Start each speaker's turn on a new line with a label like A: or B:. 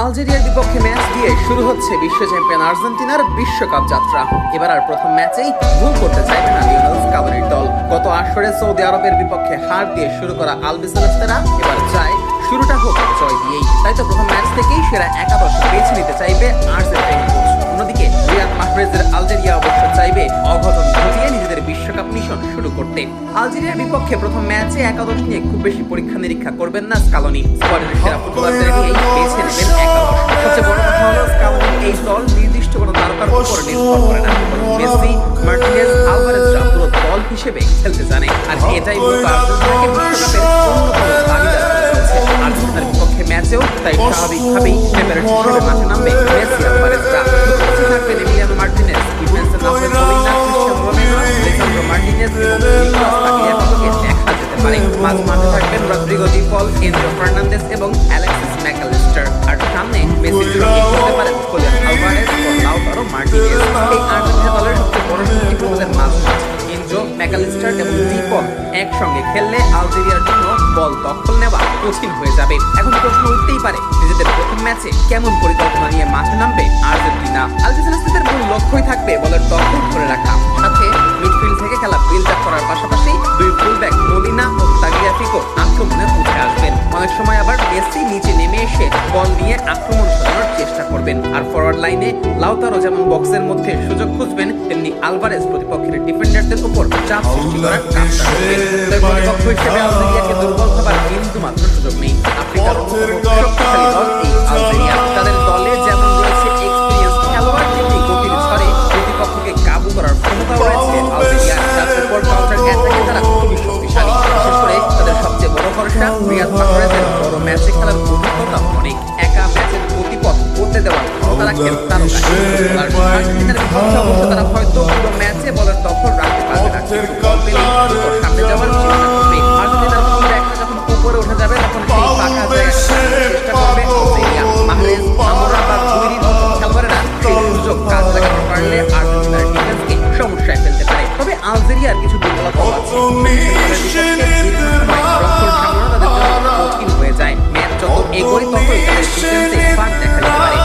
A: আলজেরিয়ার বিপক্ষে ম্যাচ দিয়ে শুরু হচ্ছে বিশ্ব চ্যাম্পিয়ন আর্জেন্টিনার বিশ্বকাপ যাত্রা। এবার আর প্রথম ম্যাচেই ভুল করতে চাইবে না লিওনেল স্কালোনির দল। গত আসরে সৌদি আরবের বিপক্ষে হার দিয়ে শুরু করা আলবিসেলেস্তেরা এবার চায় শুরুটা হোক জয় দিয়েই। তাই তো প্রথম ম্যাচ থেকেই সেরা একাদশ বেছে নিতে চাইবে আর্জেন্টিনা কোচ। অন্যদিকে রিয়াদ মাহ্রেজের আলজেরিয়া অবশ্য চাইবে অঘটন ঘটিয়ে নিজেদের বিশ্বকাপ মিশন শুরু করতে। আলজেরিয়ার বিপক্ষে প্রথম ম্যাচে একাদশ নিয়ে খুব বেশি পরীক্ষা নিরীক্ষা করবেন না স্কালোনি। স্কোয়াডের সেরা ফুটবলারদের নিয়েই বেছে নেবেন একাদশ। সবচেয়ে বড় কথা হলো স্কালোনির এই দল নির্দিষ্ট কোনো তারকার উপর নির্ভর করে না। মেসি, মার্টিনেজ, আলভারেজরা পুরো দল হিসেবে খেলতে জানে। আর এটাই মূলত আর্জেন্টিনাকে বিশ্বকাপের অন্যতম দাবিদার করে তুলেছে। আর্জেন্টিনার বিপক্ষে ম্যাচেও তাই স্বাভাবিকভাবেই ফেভারিট হিসেবে মাঠে নামবে মেসি, আলভারেজরা। থাকবেন এমিলিয়ানো মার্টিনেজ, ডিফেন্সে নামবেন Molina, Cristiano Romero, Lisandro Martinez এবং নিকোলাস তাগলিয়াফিকোকে দেখা যেতে পারে। মাঝে থাকবেন Rodrigo De Paul, Enzo Fernandez এবং অ্যালেক্সিস ম্যাকালিস্টার। আর সামনে মেসির সঙ্গে খেলতে পারেন খুলিয়ান আলভারেজ ও লাউতারো মার্টিনেজ। এই আর্জেন্টিনা দলের সবচেয়ে বড় শক্তি প্রধানের মাঝমাঠ এনজো, ম্যাকালিস্টার এবং ডি পল একসঙ্গে খেললে আলজেরিয়ার জন্য বল দখল নেওয়া কঠিন হয়ে যাবে। এখন প্রশ্ন উঠতেই পারে, নিজেদের প্রথম ম্যাচে কেমন পরিকল্পনা নিয়ে মাঠে নামবে আর্জেন্টিনা? আলবিসেলেস্তেদের মূল লক্ষ্যই থাকবে বলের দখল ধরে রাখা, সাথে মিডফিল্ড থেকে খেলা বিল্ড আপ করার পাশাপাশি দুই ফুলব্যাক মলিনা ও তাগলিয়াফিকো আক্রমণে উঠে আসবেন। অনেক সময় আবার মেসি নিচে নেমে এসে বল নিয়ে আক্রমণ সাজানোর চেষ্টা করবেন। আর ফরওয়ার্ড লাইনে লাউতারো যেমন বক্সের মধ্যে সুযোগ খুঁজবেন, তেমনি আলভারেজ প্রতিপক্ষের ডিফেন্ডারদের উপর চাপ সৃষ্টি করার কাজটা করবেন। তাই প্রতিপক্ষ হিসেবে আলজেরিয়াকে দুর্বল ভাবার বিন্দু মাত্র সুযোগ নেই। আফ্রিকার শক্তিশালী দল এই আলজেরিয়া। তাদের দলে যেমন রয়েছে এক্সপিরিয়েন্স খেলোয়াড়, তেমনি গতির ঝড়ে প্রতিপক্ষকে কাবু করার ক্ষমতাও রয়েছে আলজেরিয়ার। তার উপর কাউন্টার অ্যাটাকে তারা খুবই শক্তিশালী। বিশেষ করে তাদের সবচেয়ে বড় ভরসা রিয়াদ মাহ্রেজের বড় ম্যাচে খেলার অভিজ্ঞতা অনেক। একা ম্যাচের গতিপথ বদলে দেওয়ার ক্ষমতা রাখেন তারকা। আর্জেন্টিনার বিপক্ষে অবশ্য তারা হয়তো পুরো ম্যাচে বলের দখল রাখতে পারবে না, কিন্তু বল পেলেই সামনে যাওয়ার চেষ্টা করবে। আর্জেন্টিনার একটা যখন উপরে উঠে যাবে তখন সেই ফাঁকা জায়গা চেষ্টা করবে আলজেরিয়া। মাহ্রেজ, আমোরা বা গুইরির মতো খেলোয়াড়েরা সেই সুযোগ কাজ লাগাতে পারলে আর্জেন্টিনার ডিফেন্সকে সমস্যায় ফেলতে পারে। তবে আলজেরিয়ার কিছু দুর্বলতাও আছে। রক্ষণ সামলানো তাদের জন্য কঠিন হয়ে যায়। ম্যাচ যত এগোয় ততই তাদের ডিফেন্সে ফাঁক দেখা যেতে পারে।